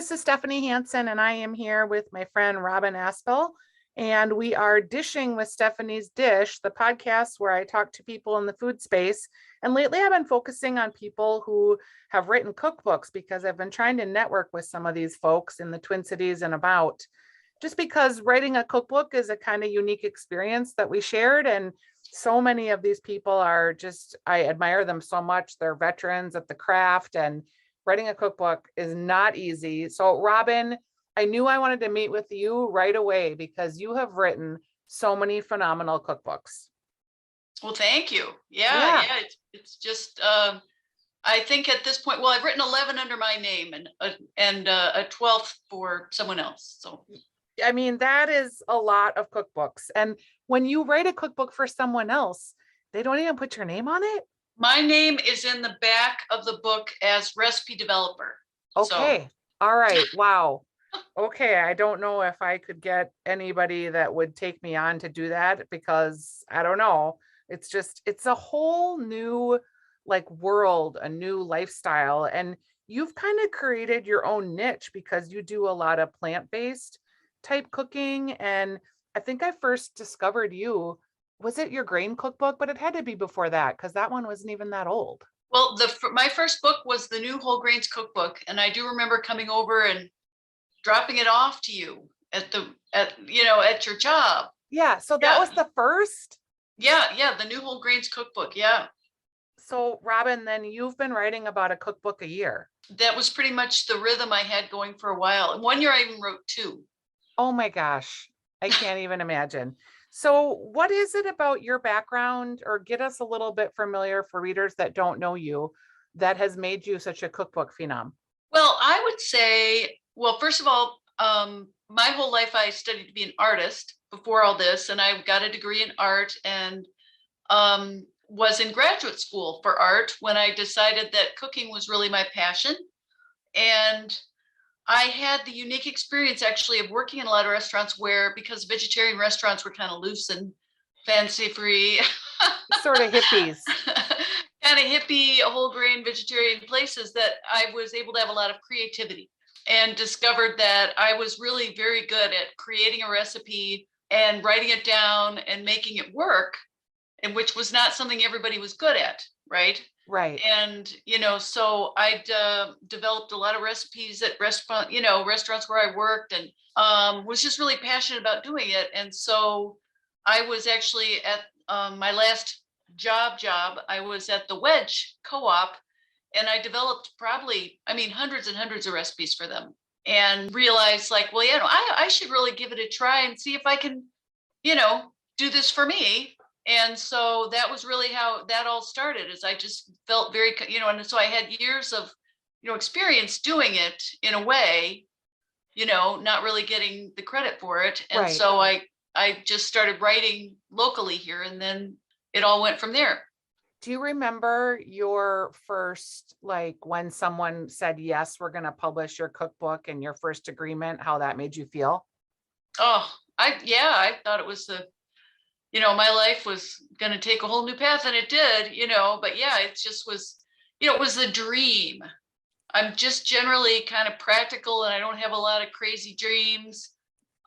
this is Stephanie Hansen, and I am here with my friend Robin Asbell, and we are dishing with Stephanie's Dish, the podcast where I talk to people in the food space. And lately, I've been focusing on people who have written cookbooks because I've been trying to network with some of these folks in the Twin Cities and about. Just because writing a cookbook is a kind of unique experience that we shared, and so many of these people are just, I admire them so much. They're veterans at the craft, and writing a cookbook is not easy. So, Robin, I knew I wanted to meet with you right away because you have written so many phenomenal cookbooks. Well, thank you. Yeah. It's just I think at this point, well, I've written 11 under my name and a 12th for someone else. So I mean, that is a lot of cookbooks. And when you write a cookbook for someone else, they don't even put your name on it. my name is in the back of the book as recipe developer. Okay. All right. Wow. Okay. I don't know if I could get anybody that would take me on to do that because I don't know. It's just, it's a whole new like world, a new lifestyle. And you've kind of created your own niche because you do a lot of plant-based type cooking. And I think I first discovered you, was it your grain cookbook? But it had to be before that because that one wasn't even that old. Well, my first book was the new whole grains cookbook, and I do remember coming over and dropping it off to you at your job. Yeah. So that was the first. Yeah, the new whole grains cookbook. Yeah. So, Robin, then you've been writing about a cookbook a year. That was pretty much the rhythm I had going for a while. And one year I even wrote two. Oh my gosh, I can't even imagine. So, what is it about your background, or get us a little bit familiar for readers that don't know you, that has made you such a cookbook phenom? Well, I would say, well, first of all, my whole life I studied to be an artist before all this, and I got a degree in art and was in graduate school for art when I decided that cooking was really my passion. And I had the unique experience actually of working in a lot of restaurants where, because vegetarian restaurants were kind of loose and fancy free, Sort of hippies. kind of hippie, whole grain vegetarian places, that I was able to have a lot of creativity and discovered that I was really very good at creating a recipe and writing it down and making it work, and which was not something everybody was good at, right? Right. And so I developed a lot of recipes at restaurants where I worked, and was just really passionate about doing it. And so I was actually at my last job. I was at the Wedge Co-op, and I developed hundreds and hundreds of recipes for them, and realized like, well, I should really give it a try and see if I can, do this for me. And so that was really how that all started, is I just felt very, and so I had years of, experience doing it in a way, not really getting the credit for it. And Right. so I just started writing locally here, and then it all went from there. Do you remember your first, like when someone said, yes, we're going to publish your cookbook, and your first agreement, how that made you feel? Oh, I thought it was my life was going to take a whole new path, and it did, but yeah, it just was, it was a dream. I'm just generally kind of practical, and I don't have a lot of crazy dreams.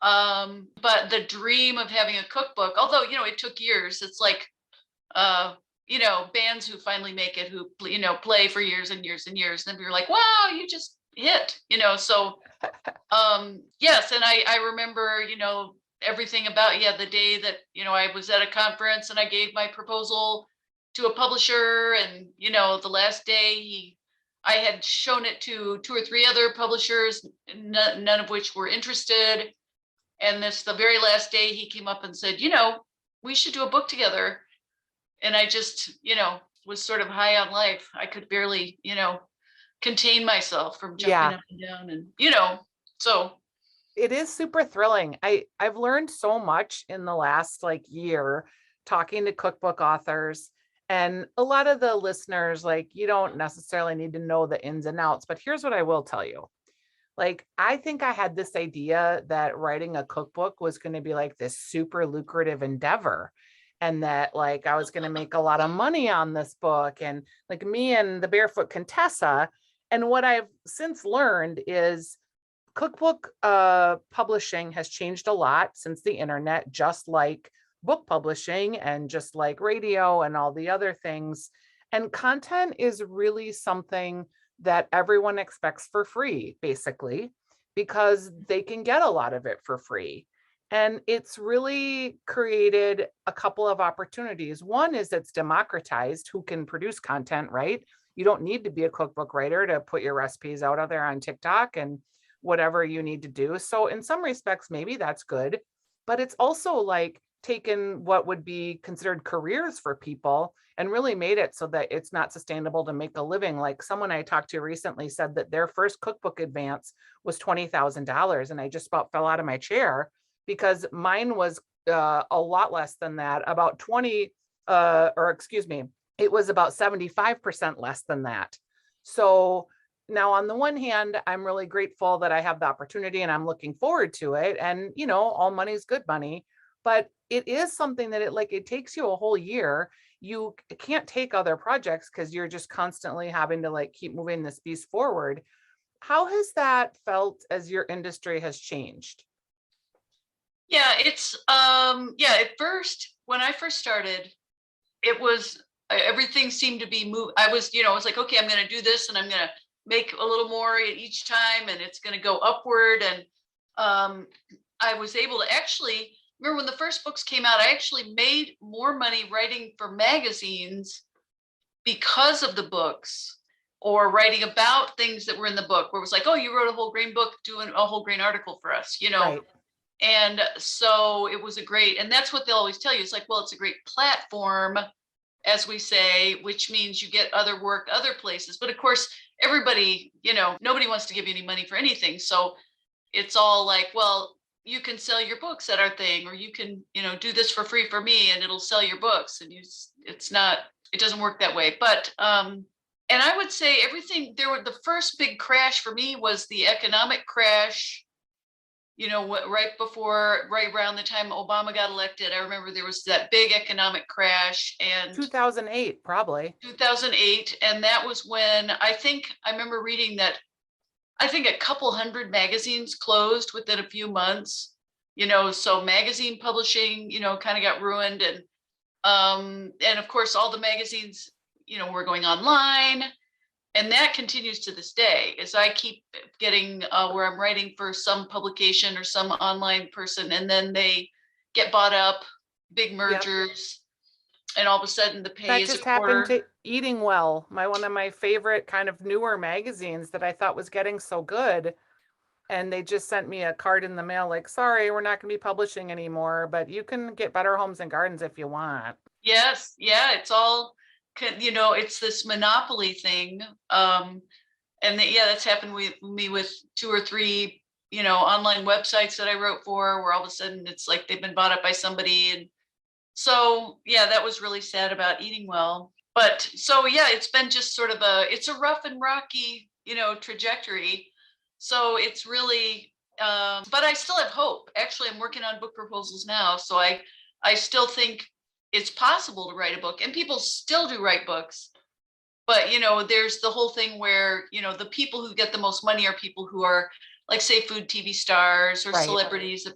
But the dream of having a cookbook, although, it took years, it's like, bands who finally make it, who, play for years and years and years. And then you're like, wow, you just hit, so, yes. And I remember, everything about, the day that, I was at a conference and I gave my proposal to a publisher, and, the last day I had shown it to 2 or 3 other publishers, none of which were interested. And the very last day he came up and said, we should do a book together. And I just, was sort of high on life. I could barely, contain myself from jumping up and down, and, so. It is super thrilling. I've learned so much in the last like year talking to cookbook authors, and a lot of the listeners, like, you don't necessarily need to know the ins and outs, but here's what I will tell you. Like, I think I had this idea that writing a cookbook was going to be like this super lucrative endeavor, and that like I was going to make a lot of money on this book, and like me and the Barefoot Contessa. And what I've since learned is cookbook publishing has changed a lot since the internet, just like book publishing and just like radio and all the other things. And content is really something that everyone expects for free, basically, because they can get a lot of it for free. And it's really created a couple of opportunities. One is it's democratized who can produce content, right? You don't need to be a cookbook writer to put your recipes out there on TikTok and whatever you need to do. So in some respects, maybe that's good, but it's also like taken what would be considered careers for people and really made it so that it's not sustainable to make a living. Like someone I talked to recently said that their first cookbook advance was $20,000. And I just about fell out of my chair because mine was a lot less than that, about 20, or excuse me, it was about 75% less than that. So now on the one hand, I'm really grateful that I have the opportunity and I'm looking forward to it. And, you know, all money is good money, but it is something that it takes you a whole year. You can't take other projects because you're just constantly having to like keep moving this piece forward. How has that felt as your industry has changed? Yeah, it's yeah, at first, when I first started, it was everything seemed to be moved. I was, I was like, okay, I'm gonna do this and I'm gonna make a little more each time and it's gonna go upward. And I was able to actually remember when the first books came out, I actually made more money writing for magazines because of the books or writing about things that were in the book where it was like, oh, you wrote a whole grain book, doing a whole grain article for us, Right. And so it was a great, and that's what they'll always tell you. It's like, well, it's a great platform, as we say, which means you get other work other places. But of course, everybody, nobody wants to give you any money for anything. So it's all like, well, you can sell your books at our thing, or you can, do this for free for me and it'll sell your books. And it doesn't work that way. But, and I would say the first big crash for me was the economic crash, right around the time Obama got elected. I remember there was that big economic crash and 2008, probably. 2008. And that was when I remember reading that I think a couple hundred magazines closed within a few months, so magazine publishing, kind of got ruined. And of course, all the magazines, were going online. And that continues to this day as I keep getting where I'm writing for some publication or some online person, and then they get bought up, big Yep. mergers, and all of a sudden the pay That is a just happened quarter. to Eating Well, one of my favorite kind of newer magazines that I thought was getting so good. And they just sent me a card in the mail like, sorry, we're not going to be publishing anymore, but you can get Better Homes and Gardens if you want. Yes, yeah, it's all, it's this monopoly thing. Yeah, that's happened with me with two or three, online websites that I wrote for, where all of a sudden it's like they've been bought up by somebody. And so, yeah, that was really sad about Eating Well. But so, yeah, it's been just sort of it's a rough and rocky, trajectory. So it's really, but I still have hope. Actually, I'm working on book proposals now. So I still think it's possible to write a book, and people still do write books. But, there's the whole thing where, the people who get the most money are people who are like, say, food TV stars or Right. celebrities,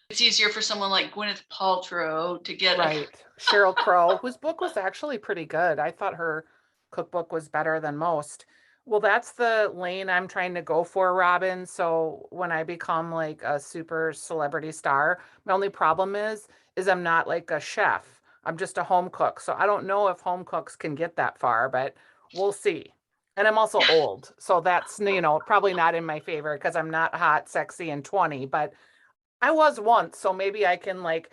it's easier for someone like Gwyneth Paltrow to get a, Right. Cheryl Crow, whose book was actually pretty good. I thought her cookbook was better than most. Well, that's the lane I'm trying to go for, Robin. So when I become like a super celebrity star, my only problem is I'm not like a chef. I'm just a home cook. So I don't know if home cooks can get that far, but we'll see. And I'm also old. So that's, probably not in my favor because I'm not hot, sexy, and 20, but I was once, so maybe I can like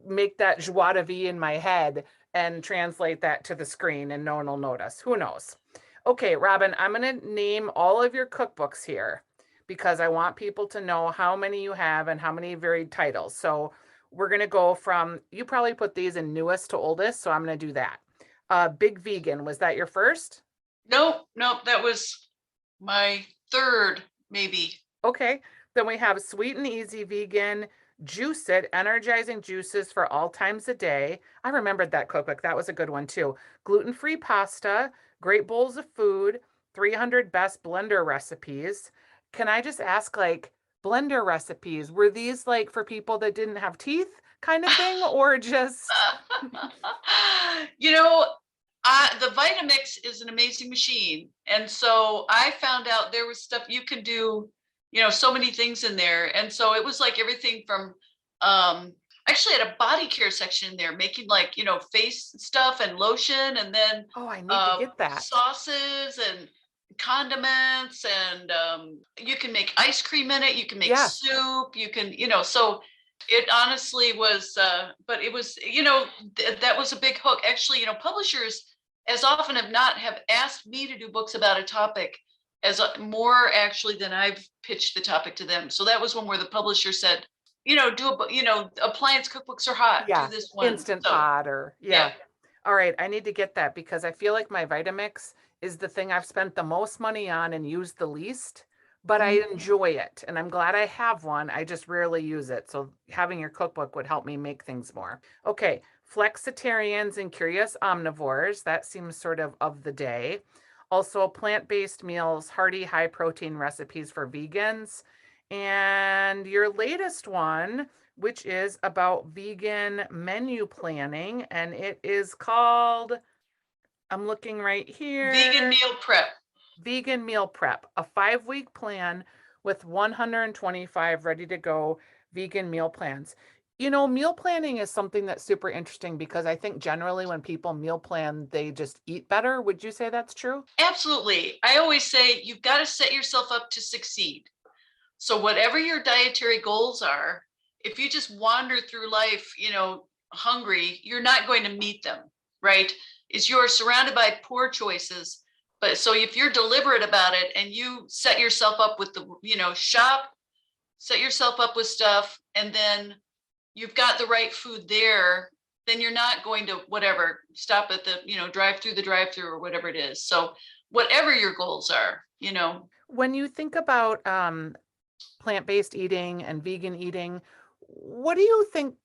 make that joie de vivre in my head and translate that to the screen and no one will notice. Who knows? Okay, Robin, I'm going to name all of your cookbooks here because I want people to know how many you have and how many varied titles. So we're going to go from, you probably put these in newest to oldest, so I'm going to do that. Big Vegan, was that your first? nope, that was my third, maybe. Okay. Then we have Sweet and Easy Vegan, Juice It, Energizing Juices for All Times a Day. I remembered that cookbook. That was a good one too. Gluten-free pasta, Great Bowls of Food, 300 Best Blender Recipes, Can I just ask, like, blender recipes, were these like for people that didn't have teeth kind of thing, or just You know, the Vitamix is an amazing machine. And so I found out there was stuff you can do, so many things in there. And so it was like everything from, um, actually had a body care section in there, making like, face stuff and lotion, and then oh, I need to get that. sauces and condiments, and you can make ice cream in it, you can make Yeah. soup, you can, so it honestly was, but it was, that was a big hook. Actually, publishers as often have asked me to do books about a topic as more actually than I've pitched the topic to them. So that was one where the publisher said, appliance cookbooks are hot, do Yeah. this one. Instant So pot or yeah. yeah. All right, I need to get that because I feel like my Vitamix is the thing I've spent the most money on and used the least, but I Mhm. enjoy it and I'm glad I have one. I just rarely use it. So having your cookbook would help me make things more. Okay, flexitarians and curious omnivores, that seems sort of the day. Also, plant-based meals, hearty, high-protein recipes for vegans. And your latest one, which is about vegan menu planning, and it is called, I'm looking right Vegan here, meal prep. Vegan Meal Prep, a 5-week plan with 125 ready to go vegan meal plans. Meal planning is something that's super interesting because I think generally when people meal plan, they just eat better. Would you say that's true? Absolutely. I always say you've got to set yourself up to succeed. So whatever your dietary goals are, if you just wander through life, hungry, you're not going to meet them, right? Is you're surrounded by poor choices. But so if you're deliberate about it and you set yourself up with the, shop, set yourself up with stuff, and then you've got the right food there, then you're not going to whatever, stop at the, drive through the drive through or whatever it is. So whatever your goals are, When you think about plant-based eating and vegan eating, what do you think?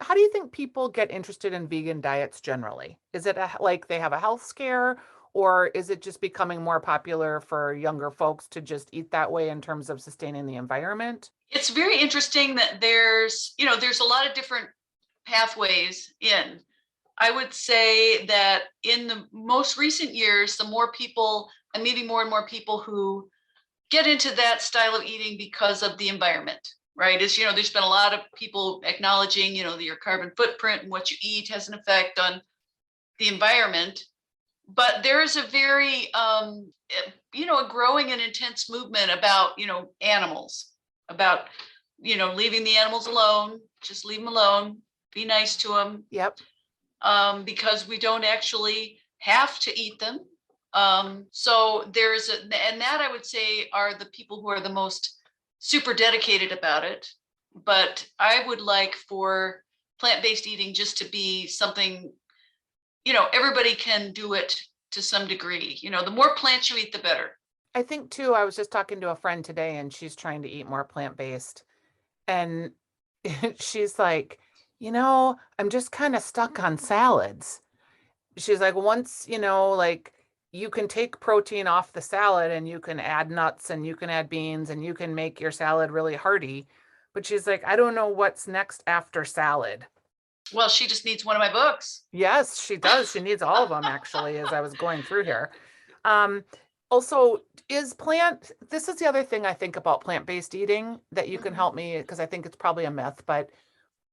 How do you think people get interested in vegan diets generally? Is it like they have a health scare, or is it just becoming more popular for younger folks to just eat that way in terms of sustaining the environment? it's very interesting that there's a lot of different pathways in. I would say that in the most recent years, I'm meeting more and more people who get into that style of eating because of the environment, right? There's been a lot of people acknowledging, your carbon footprint and what you eat has an effect on the environment. But there is a very, a growing and intense movement about, animals, about, leaving the animals alone, just leave them alone, be nice to them, Yep. because we don't actually have to eat them. So and that I would say are the people who are the most super dedicated about it. But I would like for plant-based eating just to be something, everybody can do it to some degree. The more plants you eat, the better. I think too, I was just talking to a friend today and she's trying to eat more plant-based. And she's like, I'm just kind of stuck on salads. She's like, once, like you can take protein off the salad and you can add nuts and you can add beans and you can make your salad really hearty. But she's like, I don't know what's next after salad. Well, she just needs one of my books. Yes, she does. She needs all of them actually, as I was going through here. Um, also, this is the other thing I think about plant-based eating that you can Mhm. help me because I think it's probably a myth, but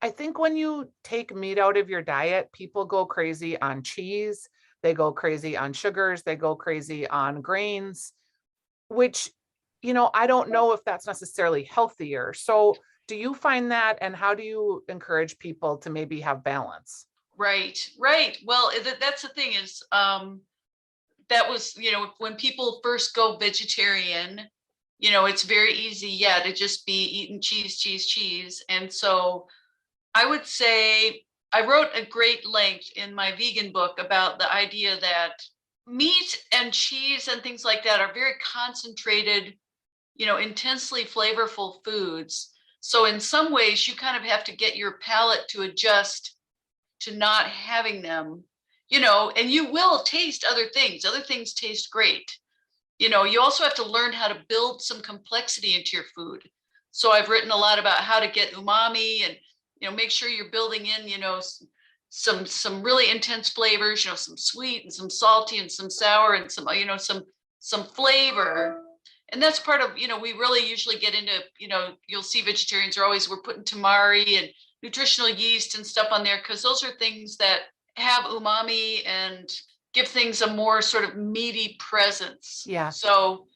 I think when you take meat out of your diet, people go crazy on cheese, they go crazy on sugars, they go crazy on grains, which, I don't know if that's necessarily healthier. So, do you find that, and how do you encourage people to maybe have balance? Right, right. Well, that's the thing is, that was, when people first go vegetarian, it's very easy, yeah, to just be eating cheese, cheese, cheese. And so I would say I wrote a great length in my vegan book about the idea that meat and cheese and things like that are very concentrated, intensely flavorful foods. So in some ways, you kind of have to get your palate to adjust to not having them, and you will taste other things. Other things taste great. You also have to learn how to build some complexity into your food. So I've written a lot about how to get umami and, make sure you're building in, some really intense flavors, some sweet and some salty and some sour and some, some flavor. And that's part of, we really usually get into, you'll see vegetarians we're putting tamari and nutritional yeast and stuff on there, because those are things that have umami and give things a more sort of meaty presence. Yeah. So,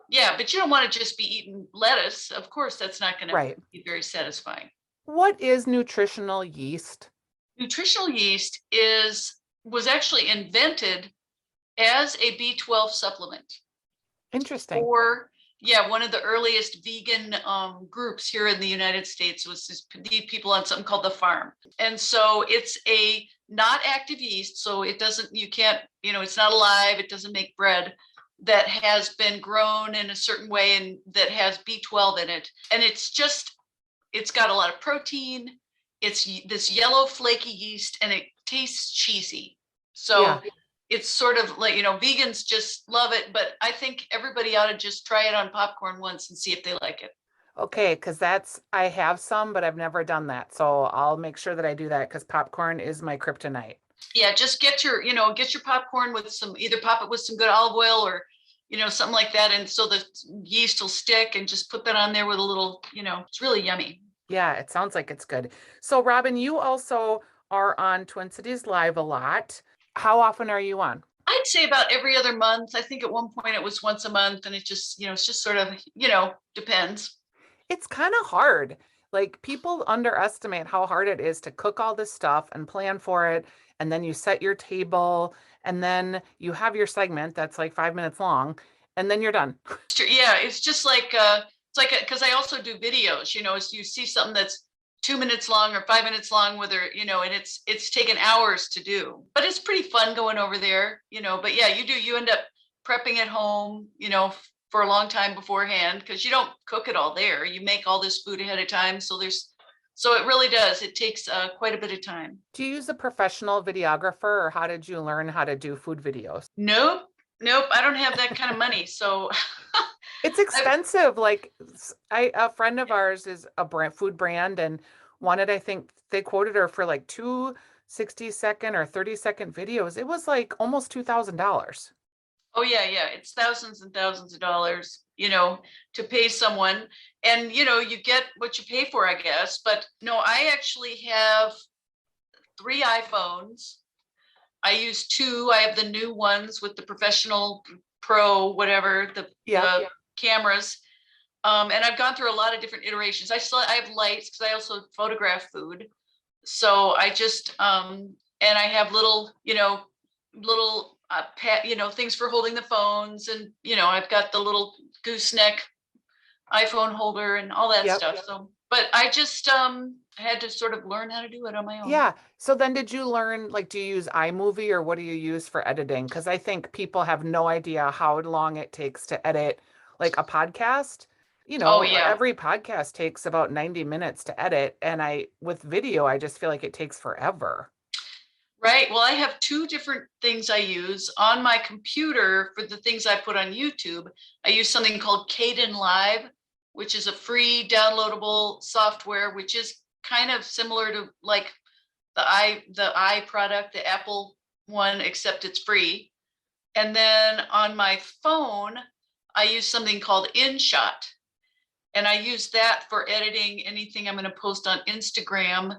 yeah, but you don't want to just be eating lettuce. Of course, that's not going to be very satisfying. What is nutritional yeast? Nutritional yeast was actually invented as a B12 supplement. Interesting. Or one of the earliest vegan groups here in the United States was people on something called the farm. And so it's a not active yeast. So it doesn't, you can't, it's not alive. It doesn't make bread, that has been grown in a certain way and that has B12 in it. And it's got a lot of protein. It's this yellow flaky yeast and it tastes cheesy. So it's sort of like, vegans just love it, but I think everybody ought to just try it on popcorn once and see if they like it. Okay, because I have some, but I've never done that. So I'll make sure that I do that, because popcorn is my kryptonite. Yeah, just get your popcorn with either pop it with some good olive oil or, something like that. And so the yeast will stick, and just put that on there with a little, it's really yummy. Yeah, it sounds like it's good. So Robin, you also are on Twin Cities Live a lot. How often are you on? I'd say about every other month. I think at one point it was once a month, and it just, it's just sort of, depends. It's kind of hard. Like, people underestimate how hard it is to cook all this stuff and plan for it. And then you set your table, and then you have your segment that's like 5 minutes long, and then you're done. Yeah, it's just like, because I also do videos, as you see something that's 2 minutes long or 5 minutes long, whether, and it's taken hours to do, but it's pretty fun going over there, but yeah, you end up prepping at home, for a long time beforehand, because you don't cook it all there. You make all this food ahead of time. So it really does. It takes quite a bit of time. Do you use a professional videographer, or how did you learn how to do food videos? Nope. I don't have that kind of money. So it's expensive. Like, a friend of ours is a food brand, and wanted, I think they quoted her for like 2 60-second or 30-second videos. It was like almost $2,000. Oh yeah. It's thousands and thousands of dollars, to pay someone, and, you get what you pay for, I guess. But no, I actually have 3 iPhones. I use 2. I have the new ones with the professional pro, whatever, the cameras. And I've gone through a lot of different iterations. I have lights, because I also photograph food. So I just, and I have little things for holding the phones, and, I've got the little gooseneck iPhone holder and all that stuff. So, but I just had to sort of learn how to do it on my own. Yeah. So then, did you learn, like, do you use iMovie, or what do you use for editing? Because I think people have no idea how long it takes to edit like a podcast. Every podcast takes about 90 minutes to edit. And with video, I just feel like it takes forever. Right. Well, I have 2 different things I use on my computer for the things I put on YouTube. I use something called Kdenlive, which is a free downloadable software, which is kind of similar to like the i product, the Apple one, except it's free. And then on my phone, I use something called InShot. And I use that for editing anything I'm going to post on Instagram.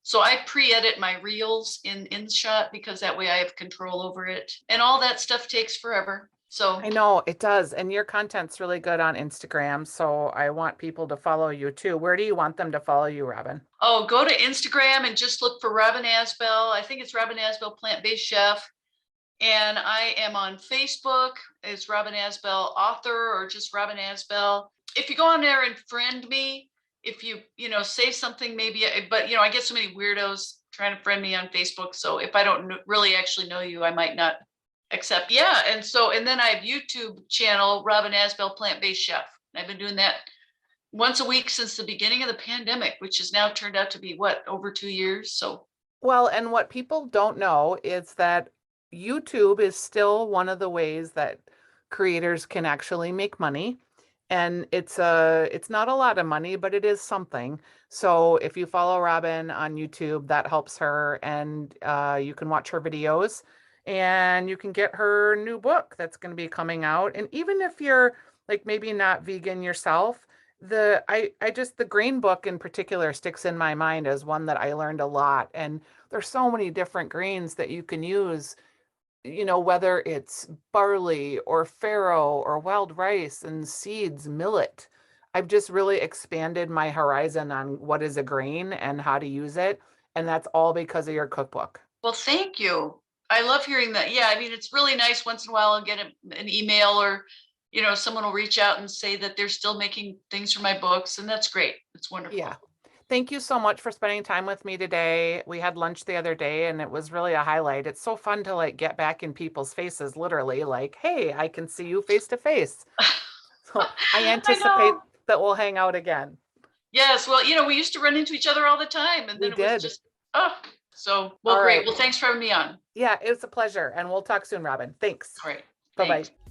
So I pre-edit my reels in InShot, because that way I have control over it. And all that stuff takes forever. So I know it does. And your content's really good on Instagram. So I want people to follow you too. Where do you want them to follow you, Robin? Oh, go to Instagram and just look for Robin Asbell. I think it's Robin Asbell, plant-based chef. And I am on Facebook. It's Robin Asbell author, or just Robin Asbell. If you go on there and friend me, if you, say something, maybe, but, I get so many weirdos trying to friend me on Facebook. So if I don't really actually know you, I might not accept. Yeah. And then I have YouTube channel, Robin Asbell, plant-based chef. I've been doing that once a week since the beginning of the pandemic, which has now turned out to be over 2 years. So, well, and what people don't know is that YouTube is still one of the ways that creators can actually make money. And it's not a lot of money, but it is something. So if you follow Robin on YouTube, that helps her, and you can watch her videos, and you can get her new book that's going to be coming out. And even if you're like maybe not vegan yourself, I just the grain book in particular sticks in my mind as one that I learned a lot. And there's so many different grains that you can use, whether it's barley or farro or wild rice and seeds, millet. I've just really expanded my horizon on what is a grain and how to use it. And that's all because of your cookbook. Well, thank you. I love hearing that. Yeah, I mean, it's really nice once in a while I'll get an email, or, someone will reach out and say that they're still making things for my books. And that's great. It's Yeah. wonderful. Thank you so much for spending time with me today. We had lunch the other day and it was really a highlight. It's so fun to like get back in people's faces, literally, like, hey, I can see you face to face. So I I anticipate know. that we'll hang out again. Yes. Well, we used to run into each other all the time, and We then it was did. just, oh, so, well, All great. right. Well, thanks for having me on. Yeah, it was a pleasure. And we'll talk soon, Robin. Thanks. All right. Bye bye. Thanks.